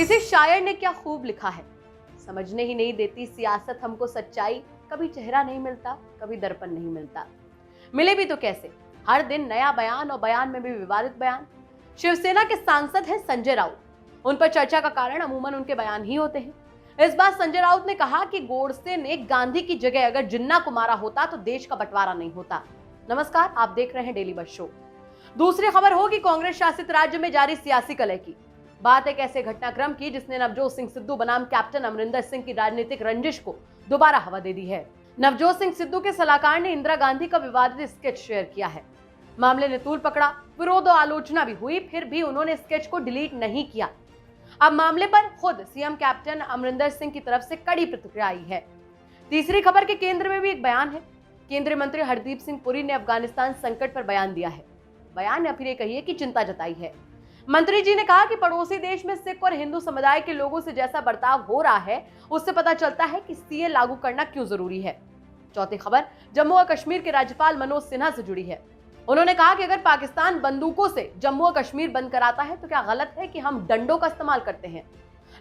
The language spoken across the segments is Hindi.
किसी शायर ने क्या खूब लिखा है, समझने ही नहीं देती सियासत हमको सच्चाई, कभी चेहरा नहीं मिलता, कभी दर्पण नहीं मिलता। मिले भी तो कैसे, हर दिन नया बयान और बयान में भी विवादित बयान। शिवसेना के सांसद हैं संजय राउत, उन पर चर्चा का कारण अमूमन उनके बयान ही होते हैं। इस बार संजय राउत ने कहा कि गोडसे ने गांधी की जगह अगर जिन्ना को मारा होता तो देश का बंटवारा नहीं होता। नमस्कार, आप देख रहे हैं डेली बज शो। दूसरी खबर होगी कांग्रेस शासित राज्य में जारी सियासी कलह की। बात एक ऐसे घटनाक्रम की जिसने नवजोत सिंह सिद्धू बनाम कैप्टन अमरिंदर सिंह की राजनीतिक रंजिश को दोबारा हवा दे दी है। नवजोत सिंह सिद्धू के सलाहकार ने इंदिरा गांधी का विवादित स्केच शेयर किया है। मामले ने तूल पकड़ा, विरोध और आलोचना भी हुई, फिर भी उन्होंने स्केच को डिलीट नहीं किया। अब मामले पर खुद सीएम कैप्टन अमरिंदर सिंह की तरफ से कड़ी प्रतिक्रिया आई है। तीसरी खबर के केंद्र में भी एक बयान है। केंद्रीय मंत्री हरदीप सिंह पुरी ने अफगानिस्तान संकट पर बयान दिया है। बयान ने फिर ये कही है कि चिंता जताई है। मंत्री जी ने कहा कि पड़ोसी देश में सिख और हिंदू समुदाय के लोगों से जैसा बर्ताव हो रहा है, उससे पता चलता है कि सीए लागू करना क्यों जरूरी है। चौथी खबर जम्मू और कश्मीर के राज्यपाल मनोज सिन्हा से जुड़ी है। उन्होंने कहा कि अगर पाकिस्तान बंदूकों से जम्मू और कश्मीर बंद कराता है तो क्या गलत है कि हम डंडों का इस्तेमाल करते हैं।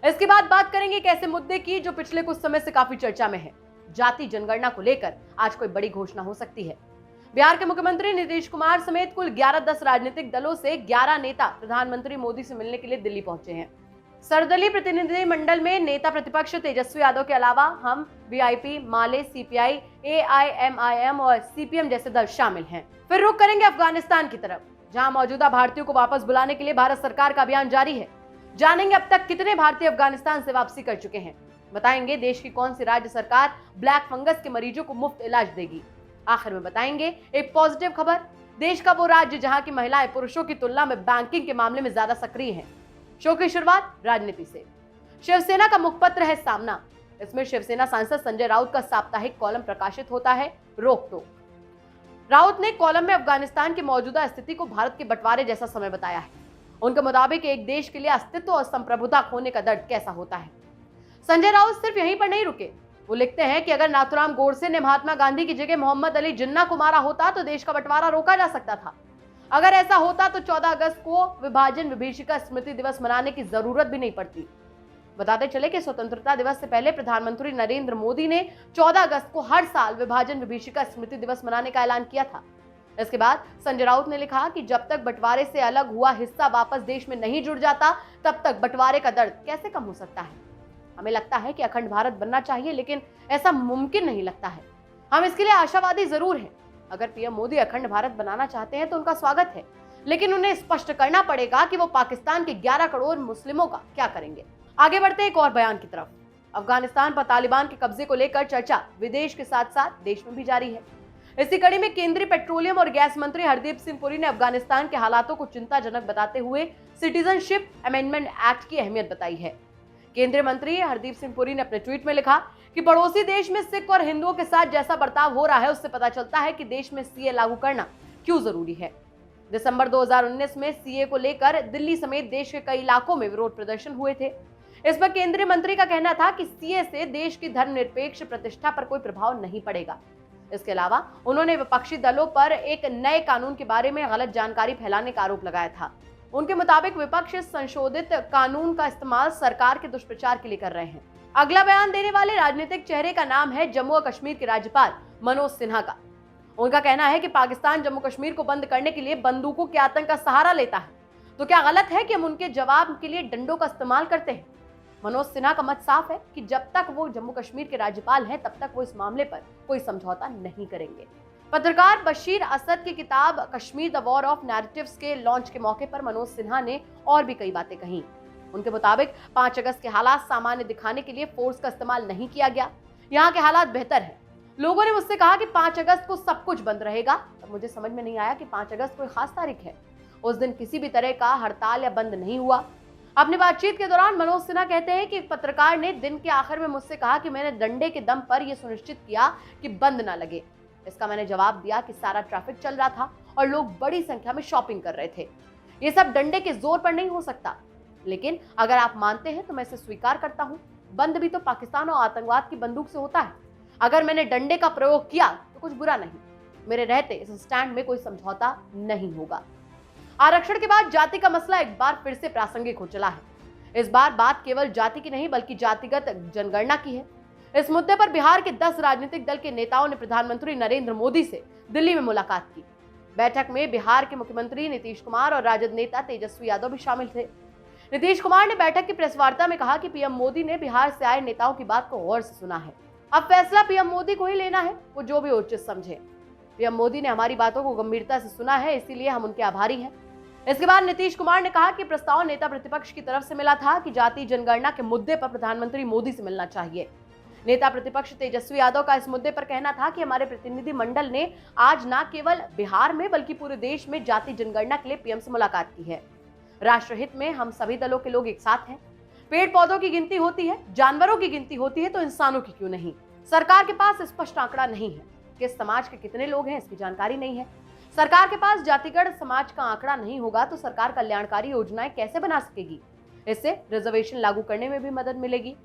इसके बाद बात करेंगे एक ऐसे मुद्दे की जो पिछले कुछ समय से काफी चर्चा में है। जाति जनगणना को लेकर आज कोई बड़ी घोषणा हो सकती है। बिहार के मुख्यमंत्री नीतीश कुमार समेत कुल 11-10 राजनीतिक दलों से 11 नेता प्रधानमंत्री मोदी से मिलने के लिए दिल्ली पहुंचे हैं। सर्वदलीय प्रतिनिधि मंडल में नेता प्रतिपक्ष तेजस्वी यादव के अलावा हम, वीआईपी, माले, सीपीआई, एआईएमआईएम और सीपीएम जैसे दल शामिल हैं। फिर रुख करेंगे अफगानिस्तान की तरफ, जहां मौजूदा भारतीयों को वापस बुलाने के लिए भारत सरकार का अभियान जारी है। जानेंगे अब तक कितने भारतीय अफगानिस्तान से वापसी कर चुके हैं। बताएंगे देश की कौन सी राज्य सरकार ब्लैक फंगस के मरीजों को मुफ्त इलाज देगी। आखिर में बताएंगे एक पॉजिटिव खबर, देश का वो राज्य जहां की महिलाएं पुरुषों की तुलना में बैंकिंग के मामले में ज्यादा सक्रिय हैं। शो की शुरुआत राजनीति से। शिवसेना का मुखपत्र है सामना। इसमें शिवसेना सांसद संजय राउत का साप्ताहिक कॉलम प्रकाशित होता है, रोक टोक। राउत ने कॉलम में अफगानिस्तान की मौजूदा स्थिति को भारत के बंटवारे जैसा समय बताया है। उनके मुताबिक एक देश के लिए अस्तित्व और संप्रभुता खोने का दर्द कैसा होता है। संजय राउत सिर्फ यहीं पर नहीं रुके, वो लिखते हैं कि अगर नाथुराम गोडसे ने महात्मा गांधी की जगह मोहम्मद अली जिन्ना को मारा होता तो देश का बंटवारा रोका जा सकता था। अगर ऐसा होता तो 14 अगस्त को विभाजन विभीषिका स्मृति दिवस मनाने की जरूरत भी नहीं पड़ती। बताते चले कि स्वतंत्रता दिवस से पहले प्रधानमंत्री नरेंद्र मोदी ने 14 अगस्त को हर साल विभाजन विभीषिका स्मृति दिवस मनाने का ऐलान किया था। इसके बाद संजय राउत ने लिखा कि जब तक बंटवारे से अलग हुआ हिस्सा वापस देश में नहीं जुड़ जाता, तब तक बंटवारे का दर्द कैसे कम हो सकता है। हमें लगता है कि अखंड भारत बनना चाहिए, लेकिन ऐसा मुमकिन नहीं लगता है। हम इसके लिए आशावादी जरूर हैं। अगर पीएम मोदी अखंड भारत बनाना चाहते हैं तो उनका स्वागत है, लेकिन उन्हें स्पष्ट करना पड़ेगा कि वो पाकिस्तान के 11 करोड़ मुस्लिमों का क्या करेंगे। आगे बढ़ते एक और बयान की तरफ। अफगानिस्तान पर तालिबान के कब्जे को लेकर चर्चा विदेश के साथ साथ देश में भी जारी है। इसी कड़ी में केंद्रीय पेट्रोलियम और गैस मंत्री हरदीप सिंह पुरी ने अफगानिस्तान के हालातों को चिंताजनक बताते हुए सिटीजनशिप अमेंडमेंट एक्ट की अहमियत बताई है। केंद्रीय मंत्री हरदीप सिंह पुरी ने अपने ट्वीट में लिखा कि पड़ोसी देश में सिख और हिंदुओं के साथ जैसा बर्ताव हो रहा है, उससे पता चलता है कि देश में सीए लागू करना क्यों जरूरी है। दिसंबर 2019 में सीए को लेकर दिल्ली समेत देश के कई इलाकों में विरोध प्रदर्शन हुए थे। इस पर केंद्रीय मंत्री का कहना था कि सीए से देश की धर्मनिरपेक्ष प्रतिष्ठा पर कोई प्रभाव नहीं पड़ेगा। इसके अलावा उन्होंने विपक्षी दलों पर एक नए कानून के बारे में गलत जानकारी फैलाने का आरोप लगाया था। उनके मुताबिक विपक्ष इस संशोधित कानून का इस्तेमाल सरकार के दुष्प्रचार के लिए कर रहे हैं। अगला बयान देने वाले राजनीतिक चेहरे का नाम है जम्मू और कश्मीर के राज्यपाल मनोज सिन्हा का। उनका कहना है कि पाकिस्तान जम्मू कश्मीर को बंद करने के लिए बंदूकों के आतंक का सहारा लेता है, तो क्या गलत है कि हम उनके जवाब के लिए डंडों का इस्तेमाल करते हैं। मनोज सिन्हा का मत साफ है कि जब तक वो जम्मू कश्मीर के राज्यपाल हैं, तब तक वो इस मामले पर कोई समझौता नहीं करेंगे। पत्रकार बशीर असद की किताब Kashmir the war of narratives के लॉन्च के मौके पर मनोज सिन्हा ने और भी कई बातें कही। उनके मुताबिक 5 अगस्त के हालात सामान्य दिखाने के लिए फोर्स का इस्तेमाल नहीं किया गया। यहाँ के हालात बेहतर हैं। लोगों ने मुझसे कहा कि 5 अगस्त को सब कुछ बंद रहेगा, तब मुझे समझ में नहीं आया कि 5 अगस्त कोई खास तारीख है। उस दिन किसी भी तरह का हड़ताल या बंद नहीं हुआ। अपनी बातचीत के दौरान मनोज सिन्हा कहते हैं कि एक पत्रकार ने दिन के आखिर में मुझसे कहा कि मैंने डंडे के दम पर यह सुनिश्चित किया कि बंद ना लगे। इसका मैंने जवाब दिया कि सारा ट्रैफिक चल रहा था और लोग बड़ी संख्या में शॉपिंग कर रहे थे। ये सब डंडे के जोर पर नहीं हो सकता, लेकिन अगर आप मानते हैं तो मैं इसे स्वीकार करता हूं। बंद भी तो पाकिस्तान और आतंकवाद की बंदूक से होता है। अगर मैंने डंडे का प्रयोग किया तो कुछ बुरा नहीं। मेरे रहते इस स्टैंड में कोई समझौता नहीं होगा। आरक्षण के बाद जाति का मसला एक बार फिर से प्रासंगिक हो चला है। इस बार बात केवल जाति की नहीं बल्कि जातिगत जनगणना की है। इस मुद्दे पर बिहार के 10 राजनीतिक दल के नेताओं ने प्रधानमंत्री नरेंद्र मोदी से दिल्ली में मुलाकात की। बैठक में बिहार के मुख्यमंत्री नीतीश कुमार और राजद नेता तेजस्वी यादव भी शामिल थे। नीतीश कुमार ने बैठक की प्रेस वार्ता में कहा कि पीएम मोदी ने बिहार से आए नेताओं की बात को गौर से सुना है। अब फैसला पीएम मोदी को ही लेना है, वो जो भी उचित समझे। पीएम मोदी ने हमारी बातों को गंभीरता से सुना है, इसीलिए हम उनके आभारी हैं। इसके बाद नीतीश कुमार ने कहा कि प्रस्ताव नेता प्रतिपक्ष की तरफ से मिला था कि जाति जनगणना के मुद्दे पर प्रधानमंत्री मोदी से मिलना चाहिए। नेता प्रतिपक्ष तेजस्वी यादव का इस मुद्दे पर कहना था कि हमारे प्रतिनिधि मंडल ने आज न केवल बिहार में बल्कि पूरे देश में जाति जनगणना के लिए पीएम से मुलाकात की है। राष्ट्रहित में हम सभी दलों के लोग एक साथ हैं। पेड़ पौधों की गिनती होती है, जानवरों की गिनती होती है, तो इंसानों की क्यों नहीं। सरकार के पास स्पष्ट आंकड़ा नहीं है, किस समाज के कितने लोग हैं इसकी जानकारी नहीं है। सरकार के पास जातिगत समाज का आंकड़ा नहीं होगा तो सरकार कल्याणकारी योजनाएं कैसे बना सकेगी। इससे रिजर्वेशन लागू करने में भी मदद मिलेगी।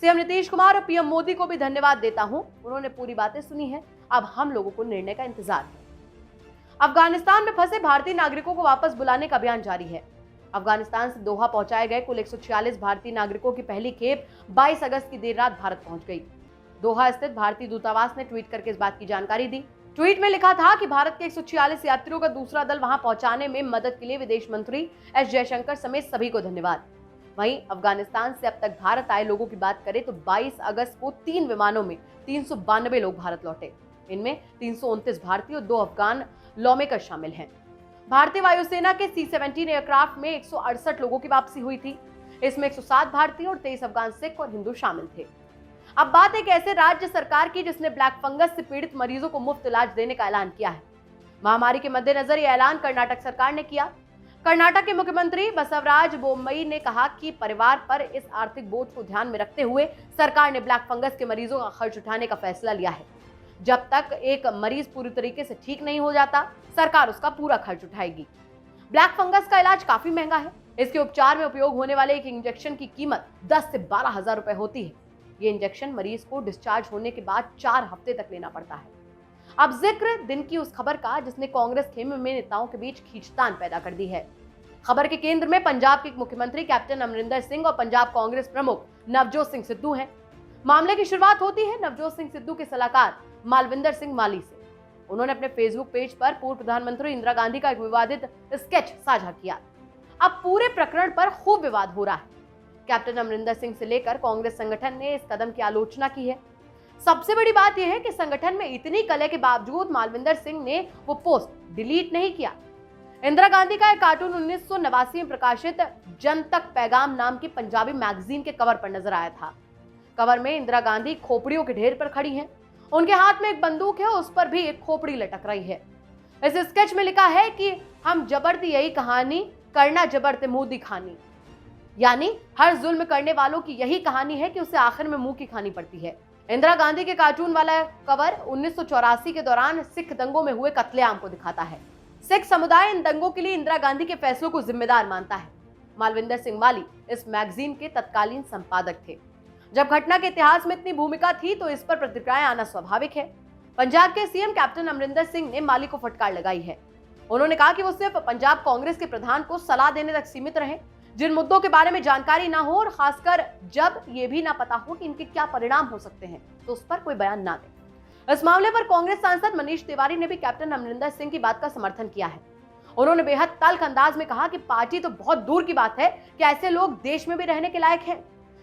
सीएम नीतीश कुमार और पीएम मोदी को भी धन्यवाद देता हूं, उन्होंने पूरी बातें सुनी है। अब हम लोगों को निर्णय का इंतजार है। अफगानिस्तान में फंसे भारतीय नागरिकों को वापस बुलाने का अभियान जारी है। अफगानिस्तान से दोहा पहुंचाए गए कुल 146 भारतीय नागरिकों की पहली खेप 22 अगस्त की देर रात भारत पहुंच गई। दोहा स्थित भारतीय दूतावास ने ट्वीट करके इस बात की जानकारी दी। ट्वीट में लिखा था कि भारत के 146 यात्रियों का दूसरा दल वहां पहुंचाने में मदद के लिए विदेश मंत्री एस जयशंकर समेत सभी को धन्यवाद। वहीं अफगानिस्तान से अब तक भारत आए लोगों की बात करें तो 22 अगस्त को 3 विमानों में 392 लोग भारत लौटे। इनमें 329 भारतीय और 2 अफगान लॉमेकर शामिल हैं। भारतीय वायुसेना के C-17 एयरक्राफ्ट में 168 लोगों की वापसी हुई थी। इसमें 107 भारतीय और 23 अफगान सिख और हिंदू शामिल थे। अब बात एक ऐसे राज्य सरकार की जिसने ब्लैक फंगस से पीड़ित मरीजों को मुफ्त इलाज देने का ऐलान किया है। महामारी के मद्देनजर यह ऐलान कर्नाटक सरकार ने किया। कर्नाटक के मुख्यमंत्री बसवराज बोम्मई ने कहा कि परिवार पर इस आर्थिक बोझ को ध्यान में रखते हुए सरकार ने ब्लैक फंगस के मरीजों का खर्च उठाने का फैसला लिया है। जब तक एक मरीज पूरी तरीके से ठीक नहीं हो जाता, सरकार उसका पूरा खर्च उठाएगी। ब्लैक फंगस का इलाज काफी महंगा है। इसके उपचार में उपयोग होने वाले एक इंजेक्शन की कीमत 10 से 12 हजार रुपए होती है। ये इंजेक्शन मरीज को डिस्चार्ज होने के बाद 4 हफ्ते तक लेना पड़ता है। अब जिक्र दिन की उस खबर का जिसने कांग्रेस खेमे में नेताओं के बीच खींचतान पैदा कर दी है। खबर के केंद्र में पंजाब के मुख्यमंत्री कैप्टन अमरिंदर सिंह और पंजाब कांग्रेस प्रमुख नवजोत सिंह सिद्धू हैं। मामले की शुरुआत होती है नवजोत सिंह सिद्धू के सलाहकार मालविंदर सिंह माली से। उन्होंने अपने फेसबुक पेज पर पूर्व प्रधानमंत्री इंदिरा गांधी का एक विवादित स्केच साझा किया। अब पूरे प्रकरण पर खूब विवाद हो रहा है। कैप्टन अमरिंदर सिंह से लेकर कांग्रेस संगठन ने इस कदम की आलोचना की है। सबसे बड़ी बात यह है कि संगठन में इतनी कलह के बावजूद मालविंदर सिंह ने वो पोस्ट डिलीट नहीं किया। इंदिरा गांधी का एक कार्टून 1989 में प्रकाशित जन तक पैगाम नाम की पंजाबी मैगजीन के कवर पर नजर आया था। कवर में इंदिरा गांधी खोपड़ियों के ढेर पर खड़ी हैं। उनके हाथ में एक बंदूक है, उस पर भी एक खोपड़ी लटक रही है। इस स्केच में लिखा है कि हम जबरती यही कहानी करना जबरते मुंह दिखानी, यानी हर जुल्म करने वालों की यही कहानी है कि उसे आखिर में मुंह की खानी पड़ती है। इंदिरा गांधी के कार्टून वाला कवर 1984 के दौरान सिख दंगों में हुए कत्लेआम को दिखाता है। सिख समुदाय इन दंगों के लिए इंदिरा गांधी के फैसलों को जिम्मेदार मानता है। मालविंदर सिंह माली इस मैगजीन के तत्कालीन संपादक थे। जब घटना के इतिहास में इतनी भूमिका थी तो इस पर प्रतिक्रियाएं आना स्वाभाविक है। पंजाब के सीएम कैप्टन अमरिंदर सिंह ने माली को फटकार लगाई है। उन्होंने कहा कि वो सिर्फ पंजाब कांग्रेस के प्रधान को सलाह देने तक सीमित रहे। जिन मुद्दों के बारे में जानकारी ना हो और खासकर जब ये भी ना पता हो कि इनके क्या परिणाम हो सकते हैं, तो उस पर कोई बयान ना दे। इस मामले पर कांग्रेस सांसद मनीष तिवारी ने भी कैप्टन अमरिंदर सिंह की बात का समर्थन किया है। उन्होंने बेहद तल्ख अंदाज में कहा कि पार्टी तो बहुत दूर की बात है कि ऐसे लोग देश में भी रहने के लायक हैं।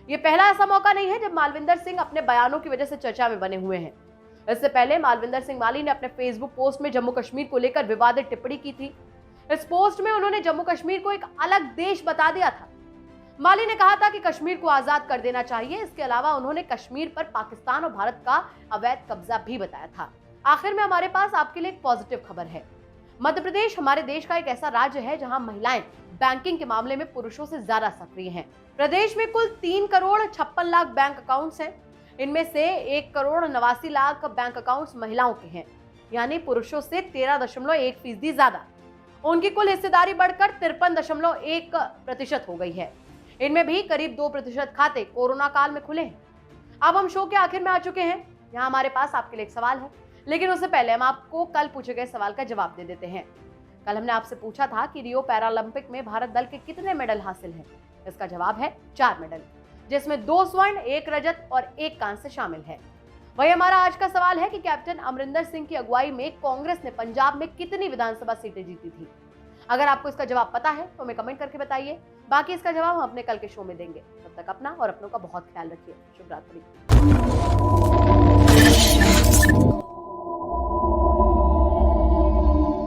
ये पहला ऐसा मौका नहीं है जब मालविंदर सिंह अपने बयानों की वजह से चर्चा में बने हुए हैं। इससे पहले मालविंदर सिंह माली ने अपने फेसबुक पोस्ट में जम्मू कश्मीर को लेकर विवादित टिप्पणी की थी। इस पोस्ट में उन्होंने जम्मू कश्मीर को एक अलग देश बता दिया था। माली ने कहा था कि कश्मीर को आजाद कर देना चाहिए। इसके अलावा उन्होंने कश्मीर पर पाकिस्तान और भारत का अवैध कब्जा भी बताया था। आखिर में हमारे पास आपके लिए एक पॉजिटिव खबर है। मध्य प्रदेश हमारे देश का एक ऐसा राज्य है जहां महिलाएं बैंकिंग के मामले में पुरुषों से ज्यादा सक्रिय हैं। प्रदेश में कुल 3 करोड़ 56 लाख बैंक अकाउंट्स हैं। इनमें से 1 करोड़ 89 लाख बैंक अकाउंट्स महिलाओं के हैं, यानी पुरुषों से 13.1% ज्यादा। उनकी कुल हिस्सेदारी बढ़कर 53.1% हो गई है। इनमें भी करीब 2% खाते कोरोना काल में खुले हैं। अब हम शो के आखिर में आ चुके हैं। यहाँ हमारे पास आपके लिए एक सवाल है, लेकिन उससे पहले हम आपको कल पूछे गए सवाल का जवाब दे देते हैं। कल हमने आपसे पूछा था कि रियो पैरालंपिक में भारत दल के कितने मेडल हासिल हैं। इसका जवाब है 4 मेडल, जिसमें 2 स्वर्ण, 1 रजत और 1 कांस्य शामिल है। वही हमारा आज का सवाल है कि कैप्टन अमरिंदर सिंह की अगुवाई में कांग्रेस ने पंजाब में कितनी विधानसभा सीटें जीती थी। अगर आपको इसका जवाब पता है तो हमें कमेंट करके बताइए। बाकी इसका जवाब हम अपने कल के शो में देंगे। तब तक अपना और अपनों का बहुत ख्याल रखिए। शुभ रात्रि।